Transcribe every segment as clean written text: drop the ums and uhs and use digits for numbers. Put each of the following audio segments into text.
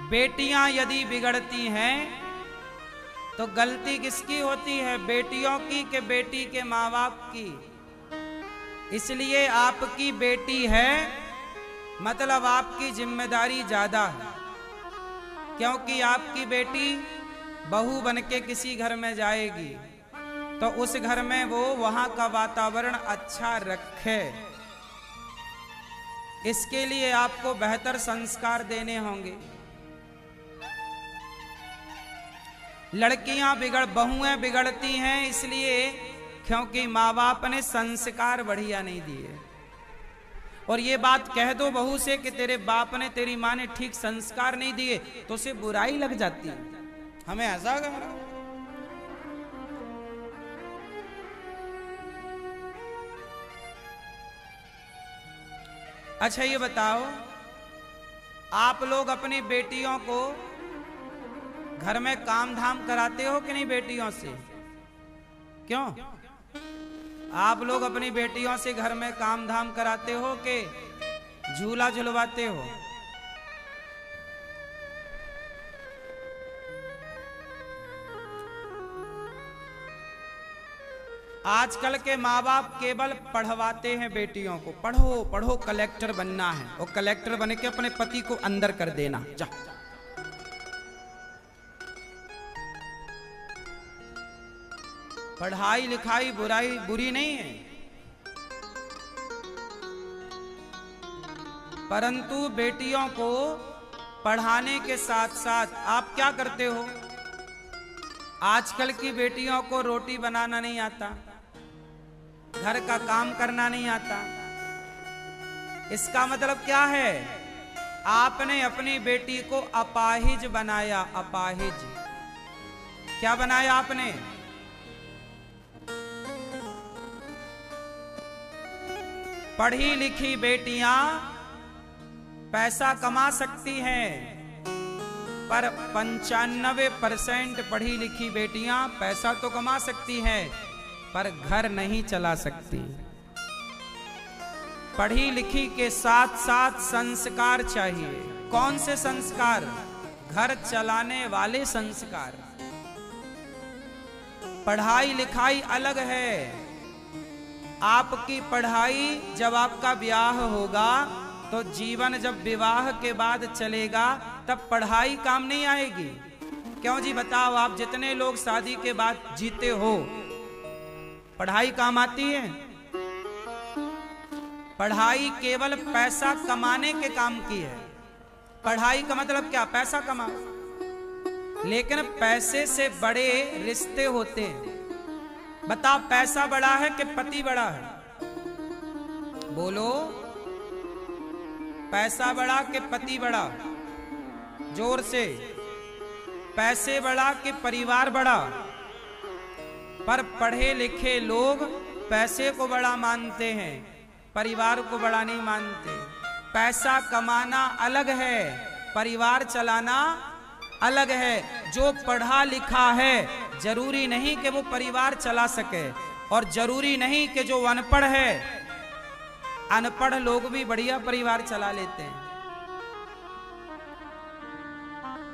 बेटियां यदि बिगड़ती हैं तो गलती किसकी होती है, बेटियों की कि बेटी के माँ बाप की। इसलिए आपकी बेटी है मतलब आपकी जिम्मेदारी ज्यादा है, क्योंकि आपकी बेटी बहू बनके किसी घर में जाएगी तो उस घर में वो वहां का वातावरण अच्छा रखे। इसके लिए आपको बेहतर संस्कार देने होंगे। लड़कियां बहुएं बिगड़ती हैं इसलिए क्योंकि माँ बाप ने संस्कार बढ़िया नहीं दिए। और ये बात कह दो बहू से कि तेरे बाप ने तेरी माँ ने ठीक संस्कार नहीं दिए तो उसे बुराई लग जाती है। हमें ऐसा कहा। अच्छा ये बताओ, आप लोग अपनी बेटियों को घर में काम धाम कराते हो कि नहीं बेटियों से? क्यों? आप लोग अपनी बेटियों से घर में काम धाम कराते हो कि झूला झुलवाते हो? आजकल के माँ बाप केवल पढ़वाते हैं बेटियों को, पढ़ो पढ़ो कलेक्टर बनना है, और कलेक्टर बन के अपने पति को अंदर कर देना। जा पढ़ाई लिखाई बुरी नहीं है, परंतु बेटियों को पढ़ाने के साथ साथ आप क्या करते हो? आजकल की बेटियों को रोटी बनाना नहीं आता, घर का काम करना नहीं आता। इसका मतलब क्या है? आपने अपनी बेटी को अपाहिज बनाया। अपाहिज क्या बनाया आपने? पढ़ी लिखी बेटियां पैसा कमा सकती हैं, पर 95% पढ़ी लिखी बेटियां पैसा तो कमा सकती हैं पर घर नहीं चला सकती। पढ़ी लिखी के साथ साथ संस्कार चाहिए। कौन से संस्कार? घर चलाने वाले संस्कार। पढ़ाई लिखाई अलग है। आपकी पढ़ाई जब आपका ब्याह होगा तो जीवन जब विवाह के बाद चलेगा तब पढ़ाई काम नहीं आएगी। क्यों जी बताओ? आप जितने लोग शादी के बाद जीते हो, पढ़ाई काम आती है? पढ़ाई केवल पैसा कमाने के काम की है। पढ़ाई का मतलब क्या? पैसा कमाओ। लेकिन पैसे से बड़े रिश्ते होते हैं। बता, पैसा बड़ा है कि पति बड़ा है? बोलो, पैसा बड़ा कि पति बड़ा? जोर से। पैसे बड़ा कि परिवार बड़ा? पर पढ़े लिखे लोग पैसे को बड़ा मानते हैं, परिवार को बड़ा नहीं मानते। पैसा कमाना अलग है, परिवार चलाना अलग है। जो पढ़ा लिखा है जरूरी नहीं कि वो परिवार चला सके, और जरूरी नहीं कि जो अनपढ़ है, अनपढ़ लोग भी बढ़िया परिवार चला लेते हैं।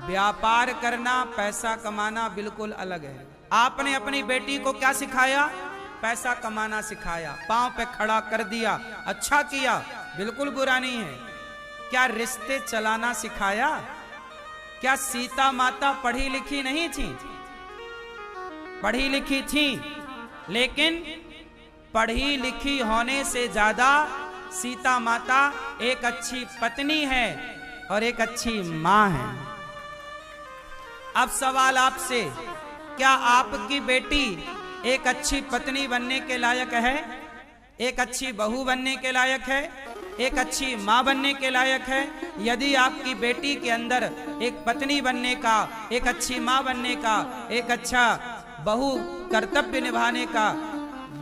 व्यापार करना, पैसा कमाना बिल्कुल अलग है। आपने अपनी बेटी को क्या सिखाया? पैसा कमाना सिखाया, पांव पे खड़ा कर दिया। अच्छा किया, बिल्कुल बुरा नहीं है। क्या रिश्ते चलाना सिखाया? क्या सीता माता पढ़ी लिखी नहीं थी? पढ़ी लिखी थी, लेकिन पढ़ी लिखी होने से ज्यादा सीता माता एक अच्छी पत्नी है और एक अच्छी मां है। अब सवाल आपसे, क्या आपकी बेटी एक अच्छी पत्नी बनने के लायक है? एक अच्छी बहू बनने के लायक है? एक अच्छी मां बनने के लायक है? यदि आपकी बेटी के अंदर एक पत्नी बनने का, एक अच्छी मां बनने का, एक अच्छा बहू कर्तव्य निभाने का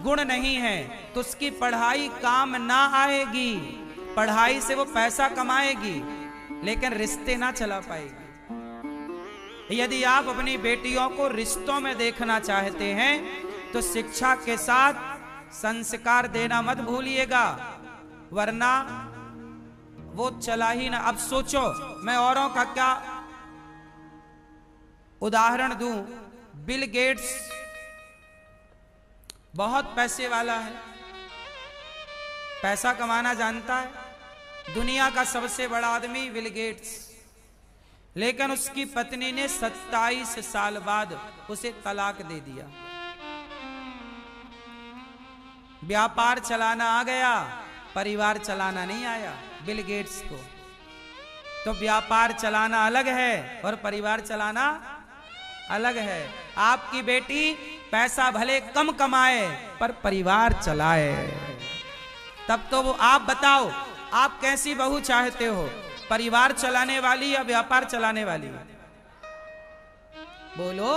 गुण नहीं है तो उसकी पढ़ाई काम ना आएगी। पढ़ाई से वो पैसा कमाएगी लेकिन रिश्ते ना चला पाएगी। यदि आप अपनी बेटियों को रिश्तों में देखना चाहते हैं तो शिक्षा के साथ संस्कार देना मत भूलिएगा, वरना वो चला ही ना। अब सोचो, मैं औरों का क्या उदाहरण दूं, बिल गेट्स बहुत पैसे वाला है, पैसा कमाना जानता है, दुनिया का सबसे बड़ा आदमी बिल गेट्स, लेकिन उसकी पत्नी ने 27 साल बाद उसे तलाक दे दिया। व्यापार चलाना आ गया, परिवार चलाना नहीं आया बिल गेट्स को। तो व्यापार चलाना अलग है और परिवार चलाना अलग है। आपकी बेटी पैसा भले कम कमाए पर परिवार चलाए, तब तो वो। आप बताओ, आप कैसी बहू चाहते हो, परिवार चलाने वाली या व्यापार चलाने वाली? बोलो,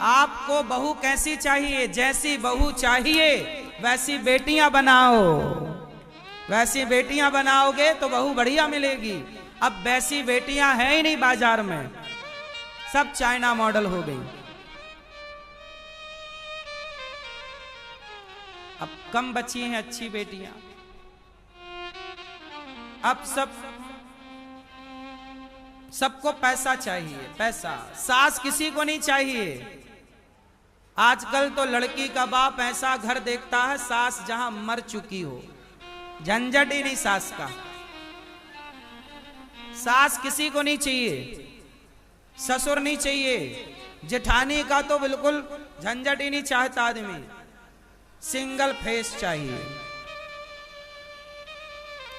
आपको बहू कैसी चाहिए? जैसी बहू चाहिए वैसी बेटियां बनाओ, वैसी बेटियां बनाओगे तो बहू बढ़िया मिलेगी। अब वैसी बेटियां हैं ही नहीं बाजार में, सब चाइना मॉडल हो गई। अब कम बची हैं अच्छी बेटियां। अब सबको पैसा चाहिए, पैसा। सास किसी को नहीं चाहिए। आजकल तो लड़की का बाप ऐसा घर देखता है सास जहां मर चुकी हो, झंझट ही नहीं सास का। सास किसी को नहीं चाहिए, ससुर नहीं चाहिए, जेठानी का तो बिल्कुल झंझट ही नहीं चाहता आदमी। सिंगल फेस चाहिए,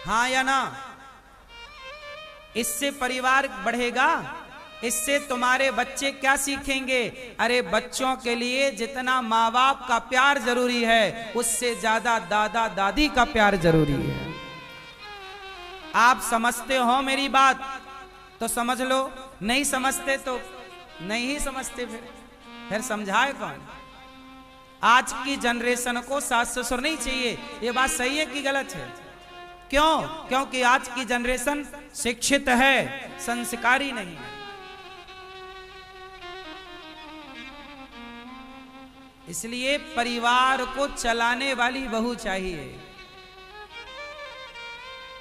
हाँ या ना? इससे परिवार बढ़ेगा, इससे तुम्हारे बच्चे क्या सीखेंगे? अरे बच्चों के लिए जितना माँ बाप का प्यार जरूरी है, उससे ज्यादा दादा दादी का प्यार जरूरी है। आप समझते हो मेरी बात तो समझ लो, नहीं समझते तो नहीं ही समझते। फिर समझाए कौन? आज की जनरेशन को सास ससुर नहीं चाहिए। ये बात सही है कि गलत है? क्यों? क्योंकि आज की जनरेशन शिक्षित है, संस्कारी नहीं है। इसलिए परिवार को चलाने वाली बहू चाहिए,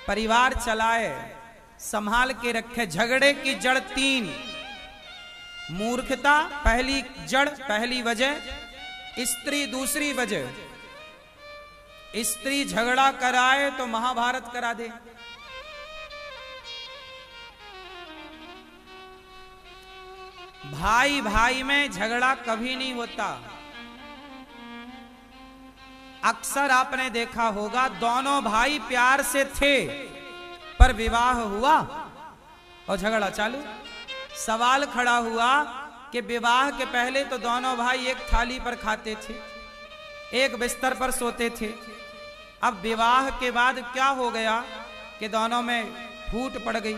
परिवार चलाए, संभाल के रखे। झगड़े की जड़ 3: मूर्खता पहली जड़, पहली वजह, स्त्री दूसरी वजह। स्त्री झगड़ा कराए तो महाभारत करा दे। भाई भाई में झगड़ा कभी नहीं होता। अक्सर आपने देखा होगा, दोनों भाई प्यार से थे पर विवाह हुआ और झगड़ा चालू। सवाल खड़ा हुआ कि विवाह के पहले तो दोनों भाई एक थाली पर खाते थे, एक बिस्तर पर सोते थे। अब विवाह के बाद क्या हो गया कि दोनों में फूट पड़ गई।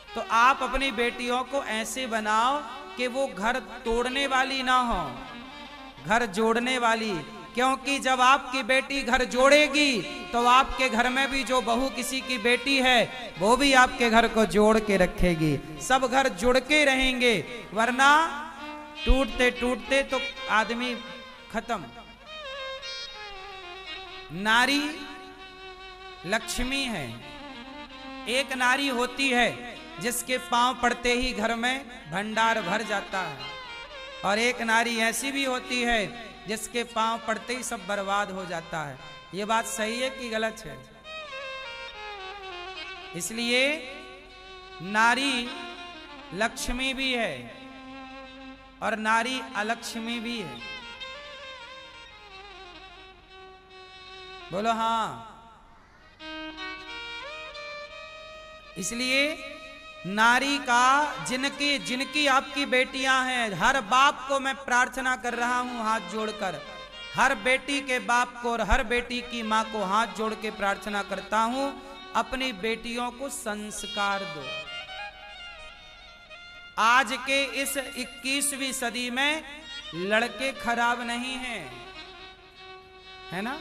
तो आप अपनी बेटियों को ऐसे बनाओ कि वो घर तोड़ने वाली ना हो, घर जोड़ने वाली। क्योंकि जब आपकी बेटी घर जोड़ेगी तो आपके घर में भी जो बहू किसी की बेटी है वो भी आपके घर को जोड़ के रखेगी। सब घर जुड़ के रहेंगे, वरना टूटते टूटते तो आदमी खत्म। नारी लक्ष्मी है। एक नारी होती है जिसके पांव पड़ते ही घर में भंडार भर जाता है, और एक नारी ऐसी भी होती है जिसके पांव पड़ते ही सब बर्बाद हो जाता है। ये बात सही है कि गलत है? इसलिए नारी लक्ष्मी भी है और नारी अलक्ष्मी भी है। बोलो हाँ। इसलिए नारी का जिनकी आपकी बेटियां हैं, हर बाप को मैं प्रार्थना कर रहा हूं हाथ जोड़कर, हर बेटी के बाप को और हर बेटी की मां को हाथ जोड़ के प्रार्थना करता हूं, अपनी बेटियों को संस्कार दो। आज के इस 21वीं सदी में लड़के खराब नहीं हैं, है ना?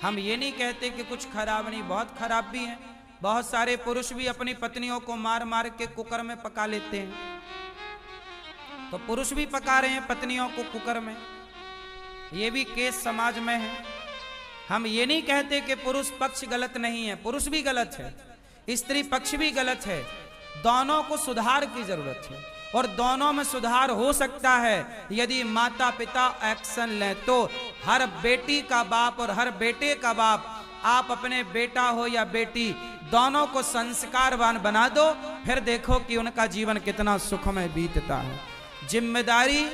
हम ये नहीं कहते कि कुछ खराब नहीं, बहुत खराब भी हैं। बहुत सारे पुरुष भी अपनी पत्नियों को मार मार के कुकर में पका लेते हैं। तो पुरुष भी पका रहे हैं पत्नियों को कुकर में, ये भी केस समाज में है। हम ये नहीं कहते कि पुरुष पक्ष गलत नहीं है, पुरुष भी गलत है, स्त्री पक्ष भी गलत है, दोनों को सुधार की जरूरत है और दोनों में सुधार हो सकता है यदि माता पिता एक्शन लें। तो हर बेटी का बाप और हर बेटे का बाप, आप अपने बेटा हो या बेटी, दोनों को संस्कारवान बना दो, फिर देखो कि उनका जीवन कितना सुखमय बीतता है। जिम्मेदारी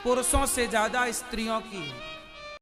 पुरुषों से ज्यादा स्त्रियों की है।